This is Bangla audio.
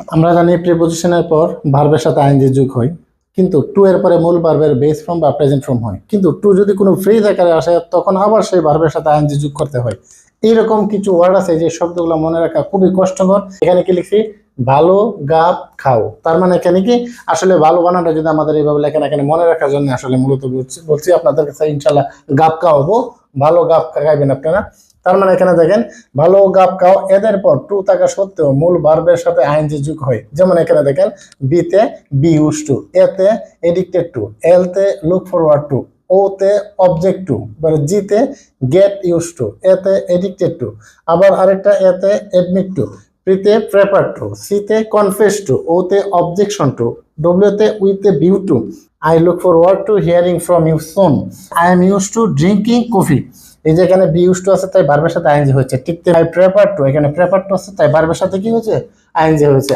আমরা জানি প্রিপোজিশনের পর ভার্বের সাথে আইএনজি যোগ হয়, কিন্তু টু এর পরে মূল ভার্বের বেস ফর্ম বা প্রেজেন্ট ফর্ম হয়। কিন্তু টু যদি কোনো ফ্রেজ আকারে আসে তখন আবার সেই ভার্বের সাথে আইএনজি যোগ করতে হয়। এইরকম কিছু ওয়ার্ড আছে যে শব্দগুলো মনে রাখা খুবই কষ্টকর। এখানে কি লিখছি? ভালো গাব খাও। তার মানে এখানে কি আসলে ভালো বানানটা যদি আমাদের এইভাবে লেখেন, এখানে মনে রাখার জন্য আসলে মূলত বলছি আপনাদের কাছে ইনশাল্লাহ গাব খাওয়াবো, ভালো গাব খাইবেন আপনারা। তার মানে এখানে দেখেন ভালো গাব খাও, এদের পর টু থাকা সত্ত্বেও মূল ভার্বের সাথে আইএনজি যোগ হয়। যেমন এখানে দেখেন বিতে বি ইউজ টু, এতে এডিক্টেড টু, এলতে লুক ফরওয়ার্ড টু, ওতে অবজেক্ট টু, জিতে গেট ইউজ টু, এতে এডিক্টেড টু, আবার আরেকটা এতে এডমিট টু, প্রিতে প্রেপার টু, সিতে কনফেস টু, ওতে অবজেকশন টু, ডব্লিউতে with a view to, I look forward to hearing from you soon, I am use to drinking coffee. এই যে এখানে বি ইউজ টু আছে তাই ভার্বের সাথে আইএনজি হয়েছে। ঠিক আই প্রেপার টু, এখানে প্রেপার টু আছে তাই ভার্বের সাথে কি হয়েছে? আইএনজি হয়েছে।